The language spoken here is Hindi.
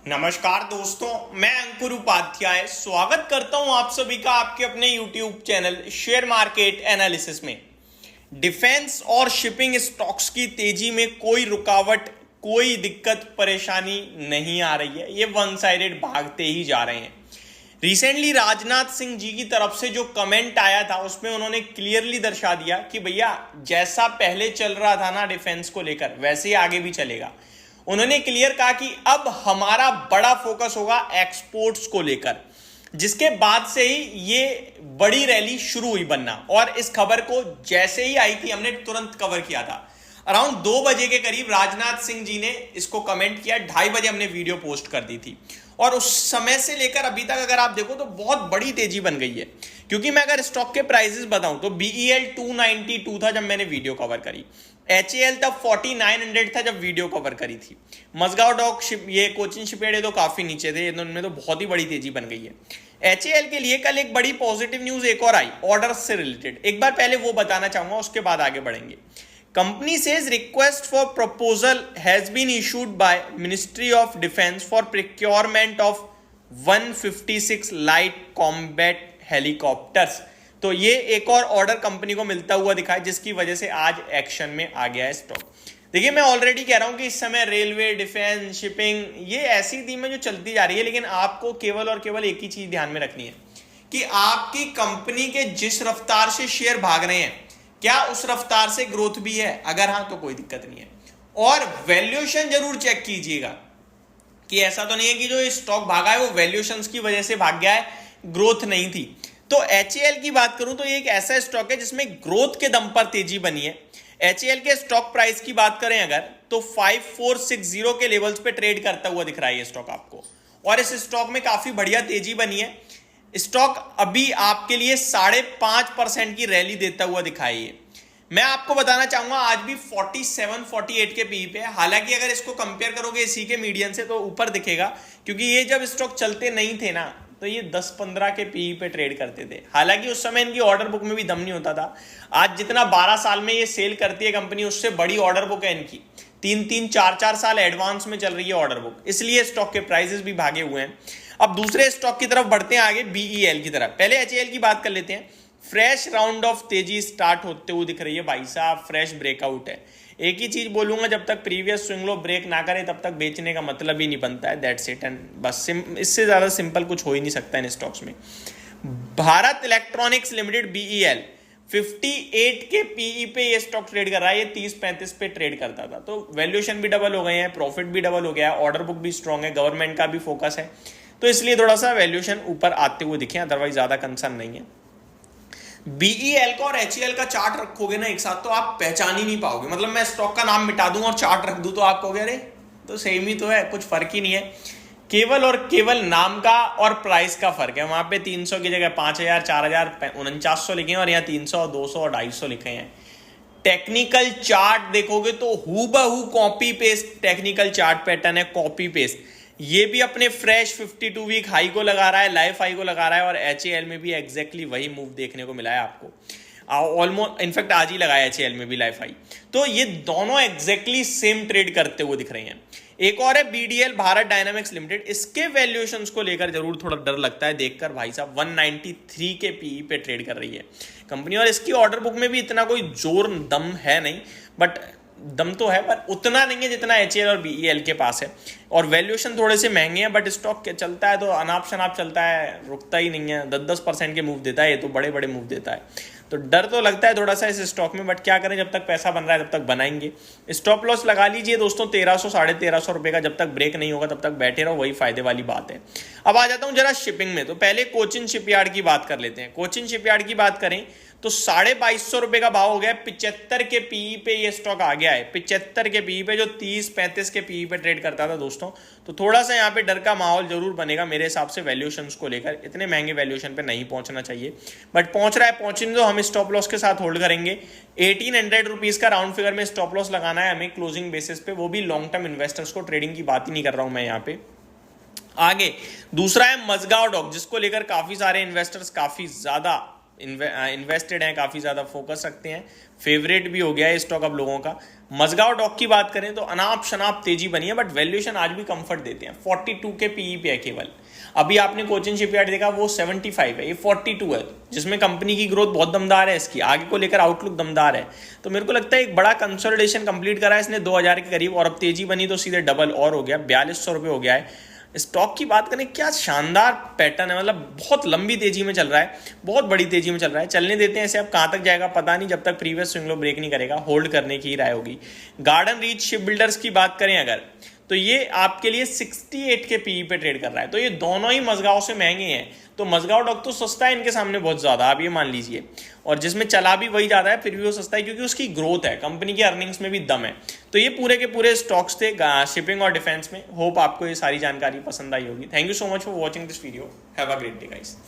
नमस्कार दोस्तों, मैं अंकुर उपाध्याय स्वागत करता हूं आप सभी का आपके अपने YouTube channel share market analysis में। डिफेंस और शिपिंग स्टॉक्स की तेजी में कोई रुकावट, कोई दिक्कत परेशानी नहीं आ रही है। ये वन साइडेड भागते ही जा रहे हैं। रिसेंटली राजनाथ सिंह जी की तरफ से जो कमेंट आया था उसमें उन्होंने क्लियरली दर्शा दिया कि भैया जैसा पहले चल रहा था ना डिफेंस को लेकर, वैसे ही आगे भी चलेगा। उन्होंने क्लियर कहा कि अब हमारा बड़ा फोकस होगा एक्सपोर्ट्स को लेकर, जिसके बाद से ही ये बड़ी रैली शुरू हुई बनना। और इस खबर को जैसे ही आई थी हमने तुरंत कवर किया था। अराउंड 2 बजे के करीब राजनाथ सिंह जी ने इसको कमेंट किया, 2:30 बजे हमने वीडियो पोस्ट कर दी थी। और उस समय से लेकर अभी तक अगर आप देखो तो बहुत बड़ी तेजी बन गई है। क्योंकि मैं अगर स्टॉक के प्राइसेस बताऊं तो BEL 292 था जब मैंने वीडियो कवर करी, HAL तब 4900 था जब वीडियो कवर करी थी। मजगांव डॉक शिप, ये कोचिन शिपयार्ड, ये तो काफी नीचे थे, इनमें तो बहुत ही बड़ी तेजी बन गई है। HAL के लिए कल एक बड़ी पॉजिटिव न्यूज एक और आई ऑर्डर से रिलेटेड। एक बार पहले वो बताना चाहूंगा, उसके बाद आगे बढ़ेंगे। Company says request for proposal has been issued by Ministry of Defense for procurement of 156 light combat helicopters। तो ये एक और ऑर्डर कंपनी को मिलता हुआ दिखा है, जिसकी वजह से आज एक्शन में आ गया है स्टॉक। देखिए, मैं ऑलरेडी कह रहा हूं कि इस समय रेलवे, डिफेंस, शिपिंग, ये ऐसी थीम है जो चलती जा रही है। लेकिन आपको केवल और केवल एक ही चीज ध्यान में रखनी है कि आपकी कंपनी के जिस रफ्तार से शेयर भाग रहे हैं, क्या उस रफ्तार से ग्रोथ भी है? अगर हाँ तो कोई दिक्कत नहीं है। और वैल्यूएशन जरूर चेक कीजिएगा कि ऐसा तो नहीं है कि जो स्टॉक भागा है वो वैल्यूएशंस की वजह से भाग गया है, ग्रोथ नहीं थी। तो HAL की बात करूं तो ये एक ऐसा स्टॉक है जिसमें ग्रोथ के दम पर तेजी बनी है। HAL के स्टॉक प्राइस की बात करें अगर, तो 5460 के लेवल्स पे ट्रेड करता हुआ दिख रहा है ये स्टॉक आपको। और इस स्टॉक में काफी बढ़िया तेजी बनी है। स्टॉक अभी आपके लिए 5.5% की रैली देता हुआ दिखाई है। मैं आपको बताना चाहूंगा आज भी 47-48 के पी पे है। हालांकि अगर इसको कंपेयर करोगे इसी के मीडियन से तो ऊपर दिखेगा, क्योंकि ये जब स्टॉक चलते नहीं थे ना तो ये 10-15 के पी पे ट्रेड करते थे। हालांकि उस समय इनकी ऑर्डर बुक में भी दम नहीं होता था। आज जितना 12 साल में ये सेल करती है कंपनी, उससे बड़ी ऑर्डर बुक है इनकी। 3-3, 4-4 साल एडवांस में चल रही है ऑर्डर बुक, इसलिए स्टॉक के प्राइसेस भी भागे हुए हैं। अब दूसरे स्टॉक की तरफ बढ़ते हैं आगे, BEL की तरफ। पहले HAL की बात कर लेते हैं। फ्रेश राउंड ऑफ तेजी स्टार्ट होते हुए दिख रही है भाई साहब, फ्रेश ब्रेकआउट है। एक ही चीज बोलूंगा, जब तक प्रीवियस स्विंग लो ब्रेक ना करे तब तक बेचने का मतलब ही नहीं बनता है। दैट्स इट, एंड बस इससे ज्यादा सिंपल कुछ हो ही नहीं सकता इन स्टॉक्स में। भारत इलेक्ट्रॉनिक्स लिमिटेड BEL 58 के पीई पे ये स्टॉक ट्रेड कर रहा है। ये 30-35 पे ट्रेड करता था। तो वैल्यूएशन भी डबल हो गए हैं, प्रॉफिट भी डबल हो गया है, ऑर्डर बुक भी स्ट्रांग है, गवर्नमेंट का भी फोकस है, तो इसलिए थोड़ा सा वैल्यूएशन ऊपर आते हुए दिखे, अदरवाइज ज्यादा कंसर्न नहीं है। BEL का और HAL का चार्ट रखोगे ना एक साथ तो आप पहचान ही नहीं पाओगे। मतलब मैं स्टॉक का नाम मिटा दूं और चार्ट रख दूं तो आप कहोगे अरे तो सेम ही तो है, कुछ फर्क ही नहीं है। केवल और केवल नाम का और प्राइस का फर्क है। वहां पे 300 की जगह 5000, 4000, 4900 लिखे हैं और यहाँ 300, 200 और 250 लिखे हैं। टेक्निकल चार्ट देखोगे तो हूबहू copy paste technical chart pattern है, कॉपी पेस्ट। ये भी अपने फ्रेश 52 वीक हाई को लगा रहा है, लाइफ हाई को लगा रहा है, और HAL में भी एग्जैक्टली वही मूव देखने को मिला है आपको। ऑलमोस्ट इनफैक्ट आज ही लगाया HAL में भी लाइफ हाई। तो ये दोनों एग्जैक्टली सेम ट्रेड करते हुए दिख रहे हैं। एक और है BDL भारत डायनामिक्स लिमिटेड। इसके वैल्यूएशंस को लेकर जरूर थोड़ा डर लगता है देखकर भाई साहब। 193 के पीई पे ट्रेड कर रही है कंपनी, और इसकी ऑर्डर बुक में भी इतना कोई जोर दम है नहीं, बट दम तो है पर उतना नहीं है जितना HAL और BEL के पास है। और वैल्यूएशन थोड़े से महंगे हैं, बट स्टॉक चलता है तो अनाप शनाप चलता है, रुकता ही नहीं है। 10-10% के मूव देता है, ये तो बड़े बड़े मूव देता है। तो डर तो लगता है थोड़ा सा इस स्टॉक में, बट क्या करें, जब तक पैसा बन रहा है तब तक बनाएंगे। स्टॉप लॉस लगा लीजिए दोस्तों 1300, 1350 रुपए का। जब तक ब्रेक नहीं होगा तब तक बैठे रहो, वही फायदे वाली बात है। अब आ जाता हूं जरा शिपिंग में। तो पहले कोचिन शिपयार्ड की बात कर लेते हैं। कोचिन शिपयार्ड की बात करें तो 2250 रुपए का भाव हो गया। 75 के पीई पे ये स्टॉक आ गया है। 75 के पीई पे, जो 30-35 के पीई पे ट्रेड करता था दोस्तों। तो थोड़ा सा यहाँ पे डर का माहौल जरूर बनेगा मेरे हिसाब से वैल्यूएशंस को लेकर। इतने महंगे वैल्यूएशन पे नहीं पहुंचना चाहिए, बट पहुंच रहा है। पहुंचने तो हम स्टॉप लॉस के साथ होल्ड करेंगे। 1800 रुपीज का राउंड फिगर में स्टॉप लॉस लगाना है हमें क्लोजिंग बेसिस पे, वो भी लॉन्ग टर्म इन्वेस्टर्स को। ट्रेडिंग की बात ही नहीं कर रहा हूं मैं यहाँ पे। आगे दूसरा है मजगांव डॉक, जिसको लेकर काफी सारे इन्वेस्टर्स काफी ज्यादा इन्वेस्टेड हैं, काफ़ी ज़्यादा फोकस रखते हैं, फेवरेट भी हो गया है स्टॉक अब लोगों का। मजगांव डॉक की बात करें तो अनाप शनाप तेजी बनी है, बट वैल्यूएशन आज भी कंफर्ट देते हैं। 42 के पीई पे है केवल। अभी आपने कोचिन शिपयार्ड देखा, वो 75 है, ये 42 है, जिसमें कंपनी की ग्रोथ बहुत दमदार है, इसकी आगे को लेकर आउटलुक दमदार है। तो मेरे को लगता है एक बड़ा कंसोलिडेशन कंप्लीट करा है इसने 2000 के करीब, और अब तेजी बनी तो सीधे डबल और हो गया, 4200 रुपये हो गया है। स्टॉक की बात करें, क्या शानदार पैटर्न है, मतलब बहुत लंबी तेजी में चल रहा है, बहुत बड़ी तेजी में चल रहा है। चलने देते हैं इसे, अब कहाँ तक जाएगा पता नहीं, जब तक प्रीवियस स्विंग लो ब्रेक नहीं करेगा, होल्ड करने की ही राय होगी। गार्डन रीच शिप बिल्डर्स की बात करें अगर, तो ये आपके लिए 68 के पीई पे ट्रेड कर रहा है। तो ये दोनों ही मजगांव से महंगे हैं, तो मजगांव डॉक तो सस्ता है इनके सामने बहुत ज्यादा, आप ये मान लीजिए। और जिसमें चला भी वही ज्यादा है, फिर भी वो सस्ता है क्योंकि उसकी ग्रोथ है, कंपनी की अर्निंग्स में भी दम है। तो ये पूरे के पूरे स्टॉक्स थे शिपिंग और डिफेंस में। होप आपको ये सारी जानकारी पसंद आई होगी। Thank you so much for watching this video. Have a great day guys.